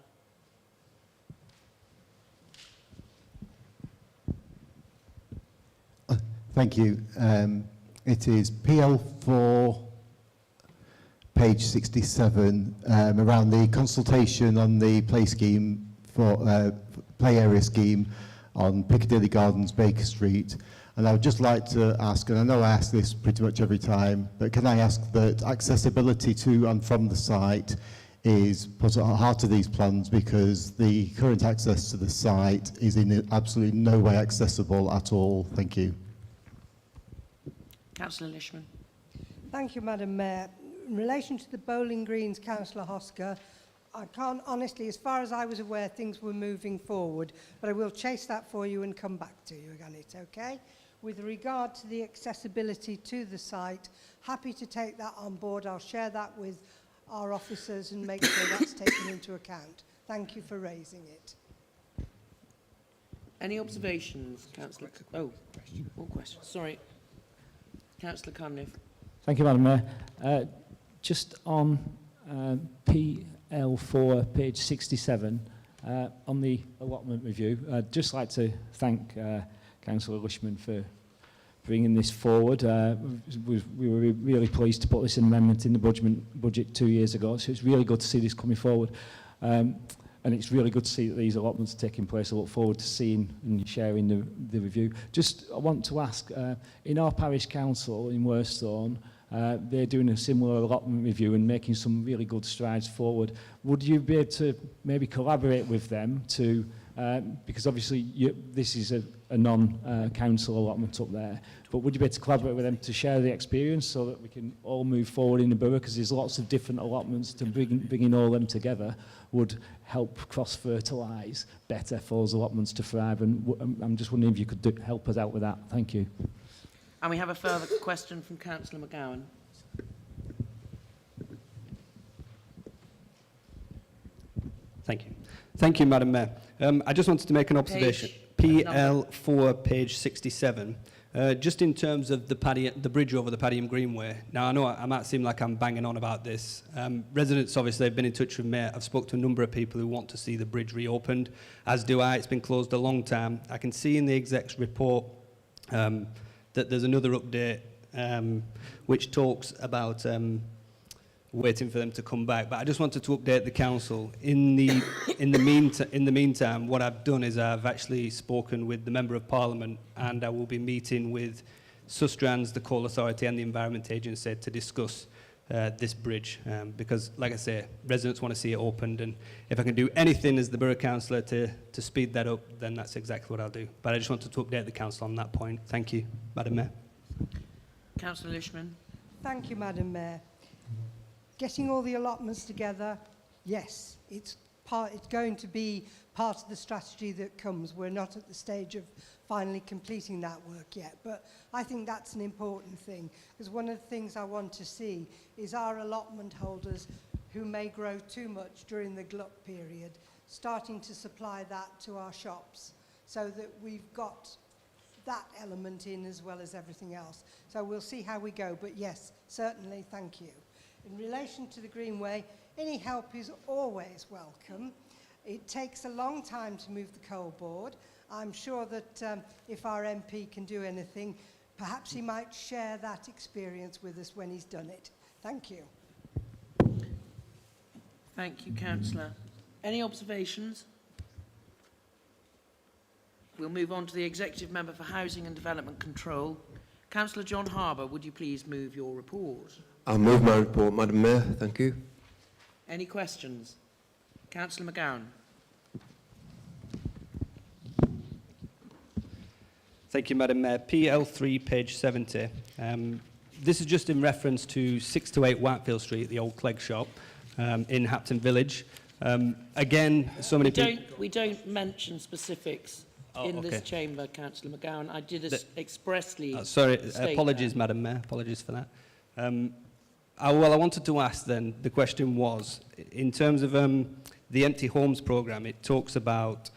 S11: Thank you. It is PL4, page 67, around the consultation on the play scheme for play area scheme on Piccadilly Gardens, Baker Street. And I would just like to ask, and I know I ask this pretty much every time, but can I ask that accessibility to and from the site is put at the heart of these plans, because the current access to the site is in absolutely no way accessible at all. Thank you.
S4: Councillor Lishman.
S16: Thank you, Madam Mayor. In relation to the Bowling Greens, Councillor Hosker, I can't honestly, as far as I was aware, things were moving forward, but I will chase that for you and come back to you again, it's okay? With regard to the accessibility to the site, happy to take that on board. I'll share that with our officers and make sure that's taken into account. Thank you for raising it.
S4: Any observations, Councillor? Oh, more questions. Sorry. Councillor Cunliffe.
S15: Thank you, Madam Mayor. Just on PL4, page 67, on the allotment review, I'd just like to thank Councillor Lishman for bringing this forward. We were really pleased to put this amendment in the budget 2 years ago, so it's really good to see this coming forward. And it's really good to see that these allotments are taking place. I look forward to seeing and sharing the review. Just, I want to ask, in our parish council in Worsthorne, they're doing a similar allotment review and making some really good strides forward. Would you be able to maybe collaborate with them to, because obviously this is a non-council allotment up there, but would you be able to collaborate with them to share the experience so that we can all move forward in the borough, because there's lots of different allotments, to bringing all them together would help cross-fertilise better for those allotments to thrive, and I'm just wondering if you could help us out with that. Thank you.
S4: And we have a further question from Councillor McGowan.
S14: Thank you. Thank you, Madam Mayor. I just wanted to make an observation. PL4, page 67. Just in terms of the bridge over the Padiham Greenway. Now, I know I might seem like I'm banging on about this. Residents, obviously, have been in touch with me. I've spoken to a number of people who want to see the bridge reopened, as do I. It's been closed a long time. I can see in the exec's report that there's another update which talks about waiting for them to come back. But I just wanted to update the council. In the meantime, what I've done is I've actually spoken with the Member of Parliament, and I will be meeting with Sustrans, the Coal Authority and the Environment Agency to discuss this bridge, because, like I say, residents want to see it opened, and if I can do anything as the Borough Councillor to speed that up, then that's exactly what I'll do. But I just wanted to update the council on that point. Thank you, Madam Mayor.
S4: Councillor Lishman.
S16: Thank you, Madam Mayor. Getting all the allotments together, yes, it's going to be part of the strategy that comes. We're not at the stage of finally completing that work yet, but I think that's an important thing, because one of the things I want to see is our allotment holders who may grow too much during the glut period starting to supply that to our shops, so that we've got that element in as well as everything else. So we'll see how we go, but yes, certainly, thank you. In relation to the Greenway, any help is always welcome. It takes a long time to move the coal board. I'm sure that if our MP can do anything, perhaps he might share that experience with us when he's done it. Thank you.
S4: Thank you, Councillor. Any observations? We'll move on to the Executive Member for Housing and Development Control. Councillor John Harbour, would you please move your report?
S17: I'll move my report, Madam Mayor. Thank you.
S4: Any questions? Councillor McGowan.
S14: Thank you, Madam Mayor. PL3, page 70. This is just in reference to 6 to 8 Whitefield Street, the old Clegg shop in Hapton Village. Again, so many people...
S4: We don't mention specifics in this chamber, Councillor McGowan. I did expressly
S14: sorry,
S4: state
S14: apologies,
S4: that.
S14: Madam Mayor. Apologies for that. Well, I wanted to ask then, the question was, in terms of the Empty Homes programme, it talks about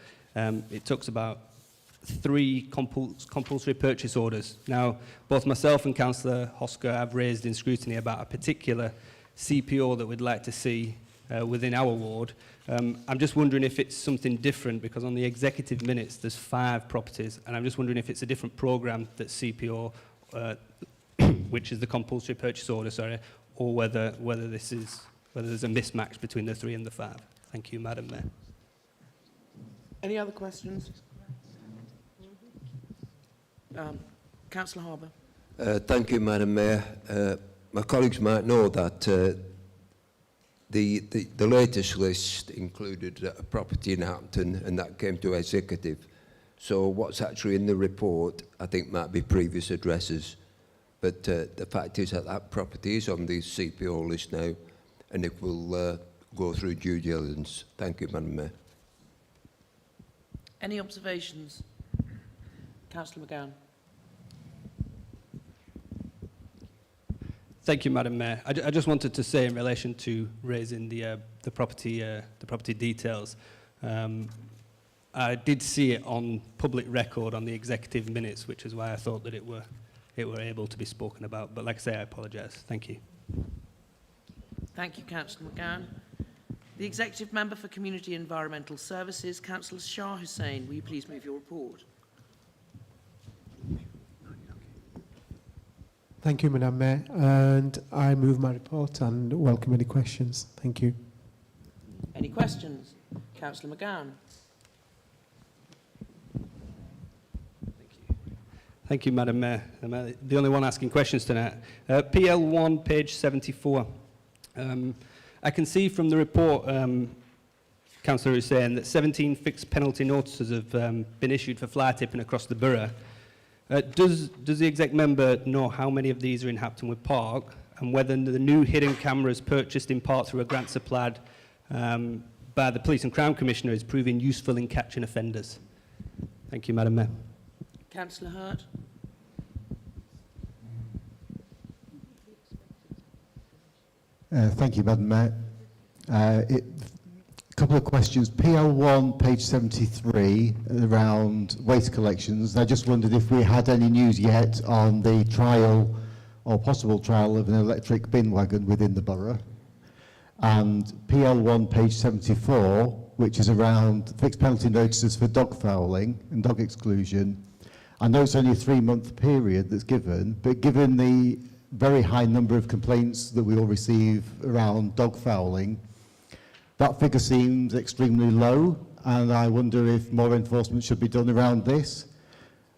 S14: 3 compulsory purchase orders. Now, both myself and Councillor Hosker have raised in scrutiny about a particular CPO that we'd like to see within our ward. I'm just wondering if it's something different, because on the executive minutes there's 5 properties, and I'm just wondering if it's a different programme that CPO, which is the compulsory purchase order, sorry, or whether there's a mismatch between the 3 and the 5. Thank you, Madam Mayor.
S4: Any other questions? Councillor Harbour.
S17: Thank you, Madam Mayor. My colleagues might know that the latest list included a property in Hampton, and that came to executive. So what's actually in the report, I think, might be previous addresses. But the fact is that that property is on the CPO list now, and it will go through due diligence. Thank you, Madam Mayor.
S4: Any observations? Councillor McGowan.
S14: Thank you, Madam Mayor. I just wanted to say, in relation to raising the property details, I did see it on public record on the executive minutes, which is why I thought that it were able to be spoken about. But like I say, I apologise. Thank you.
S4: Thank you, Councillor McGowan. The Executive Member for Community and Environmental Services, Councillor Shah Hussain, will you please move your report?
S6: Thank you, Madam Mayor, and I move my report and welcome any questions. Thank you.
S4: Any questions? Councillor McGowan.
S14: Thank you, Madam Mayor. I'm the only one asking questions tonight. PL1, page 74. I can see from the report, Councillor Hussain, that 17 fixed penalty notices have been issued for fly tipping across the borough. Does the exec member know how many of these are in Haptonwood Park, and whether the new hidden cameras purchased in part through a grant supplied by the Police and Crown Commissioner is proving useful in catching offenders? Thank you, Madam Mayor.
S4: Councillor Hurt.
S11: Thank you, Madam Mayor. A couple of questions. PL1, page 73, around waste collections. I just wondered if we had any news yet on the trial or possible trial of an electric bin wagon within the borough. And PL1, page 74, which is around fixed penalty notices for dog fouling and dog exclusion. I know it's only a 3-month period that's given, but given the very high number of complaints that we all receive around dog fouling, that figure seems extremely low, and I wonder if more enforcement should be done around this.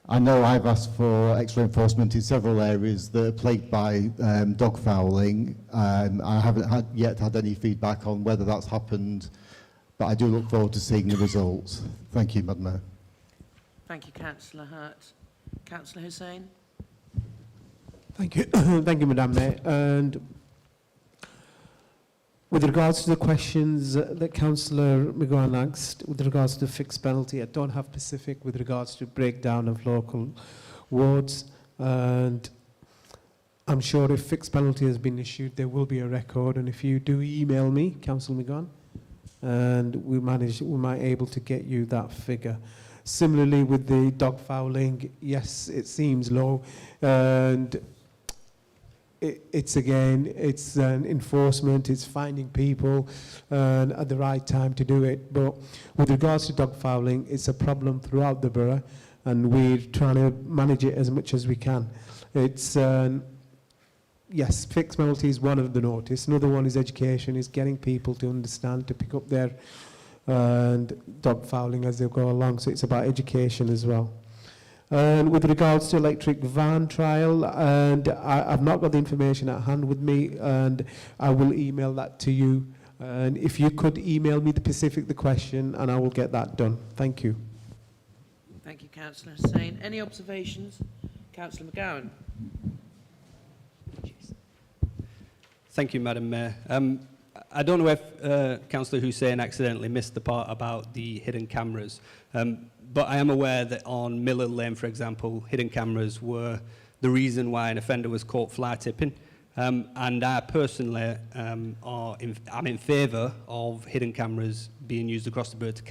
S11: I know I've asked for extra enforcement in several areas that are plagued by dog fouling. I haven't yet had any feedback on whether that's happened, but I do look forward to seeing the results. Thank you, Madam Mayor.
S4: Thank you, Councillor Hurt. Councillor Hussain.
S6: Thank you. Thank you, Madam Mayor. And with regards to the questions that Councillor McGowan asked, with regards to fixed penalty, I don't have specific with regards to breakdown of local wards. And I'm sure if fixed penalty has been issued, there will be a record. And if you do email me, Councillor McGowan, and we might able to get you that figure. Similarly, with the dog fouling, yes, it seems low, and it's an enforcement, it's finding people at the right time to do it. But with regards to dog fouling, it's a problem throughout the borough, and we're trying to manage it as much as we can. It's yes, fixed penalty is one of the notice. Another one is education, is getting people to understand, to pick up their and dog fouling as they go along. So it's about education as well. And with regards to electric van trial, and I've not got the information at hand with me, and I will email that to you. And if you could email me the question, and I will get that done. Thank you.
S4: Thank you, Councillor Hussain. Any observations? Councillor McGowan.
S14: Thank you, Madam Mayor. I don't know if Councillor Hussain accidentally missed the part about the hidden cameras, but I am aware that on Miller Lane, for example, hidden cameras were the reason why an offender was caught fly tipping. And I personally am in favour of hidden cameras being used across the borough to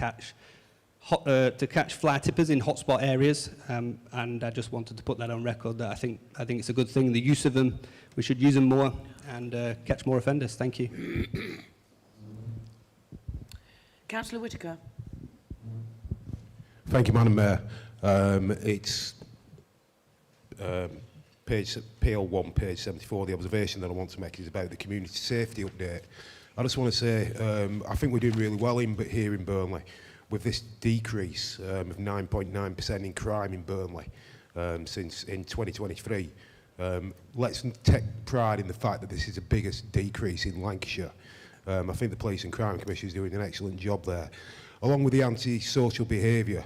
S14: catch fly tippers in hotspot areas. And I just wanted to put that on record that I think it's a good thing. The use of them, we should use them more and catch more offenders. Thank you.
S4: Councillor Whittaker.
S18: Thank you, Madam Mayor. It's page PL1, page 74. The observation that I want to make is about the community safety update. I just want to say I think we're doing really well here in Burnley with this decrease of 9.9% in crime in Burnley since in 2023. Let's take pride in the fact that this is the biggest decrease in Lancashire. I think the Police and Crime Commission is doing an excellent job there, along with the anti-social behaviour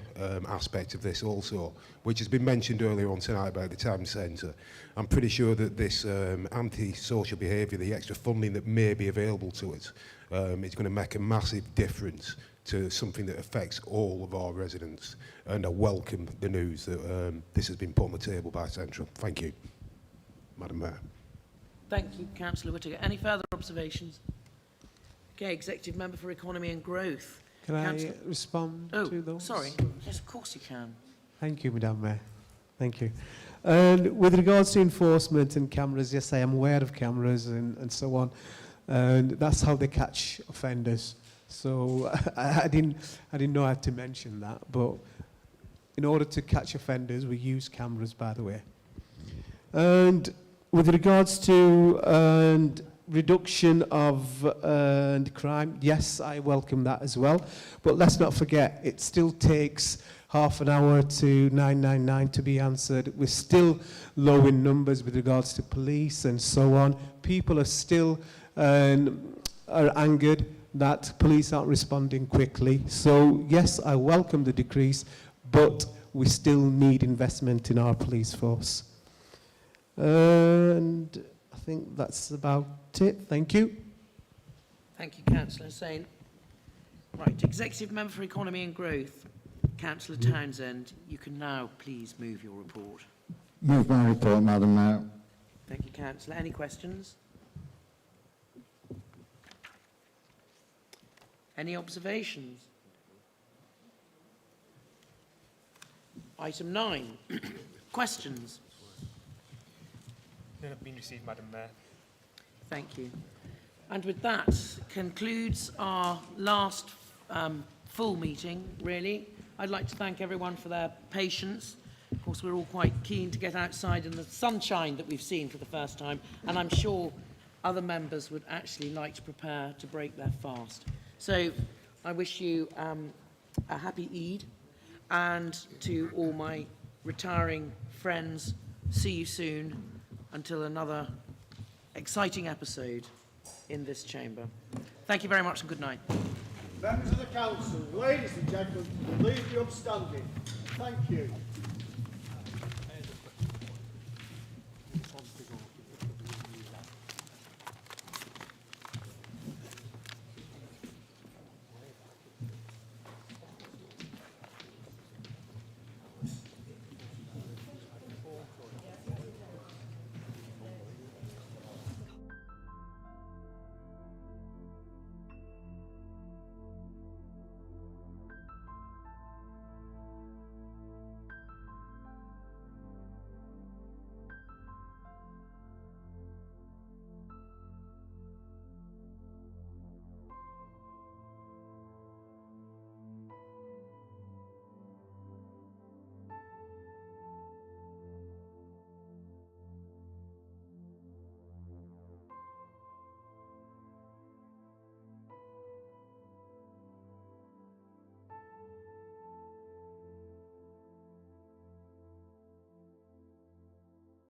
S18: aspect of this also, which has been mentioned earlier on tonight about the town centre. I'm pretty sure that this anti-social behaviour, the extra funding that may be available to us, is going to make a massive difference to something that affects all of our residents. And I welcome the news that this has been put on the table by Central. Thank you, Madam Mayor.
S4: Thank you, Councillor Whittaker. Any further observations? Okay, Executive Member for Economy and Growth.
S6: Can I respond to those?
S4: Sorry. Yes, of course you can.
S6: Thank you, Madam Mayor. Thank you. And with regards to enforcement and cameras, yes, I am aware of cameras and so on. And that's how they catch offenders. So I didn't know I had to mention that. But in order to catch offenders, we use cameras, by the way. And with regards to reduction of crime, yes, I welcome that as well. But let's not forget, it still takes half an hour to 999 to be answered. We're still low in numbers with regards to police and so on. People are still are angered that police aren't responding quickly. So yes, I welcome the decrease, but we still need investment in our police force. And I think that's about it. Thank you.
S4: Thank you, Councillor Sain. Right, Executive Member for Economy and Growth, Councillor Townsend, you can now please move your report.
S11: Move my report, Madam Mayor.
S4: Thank you, Councillor. Any questions? Any observations? Item 9, questions.
S5: None have been received, Madam Mayor.
S4: Thank you. And with that concludes our last full meeting, really. I'd like to thank everyone for their patience. Of course, we're all quite keen to get outside in the sunshine that we've seen for the first time, and I'm sure other members would actually like to prepare to break their fast. So I wish you a happy Eid, and to all my retiring friends, see you soon until another exciting episode in this chamber. Thank you very much and good night.
S3: Members of the Council, ladies and gentlemen, please be upstanding. Thank you.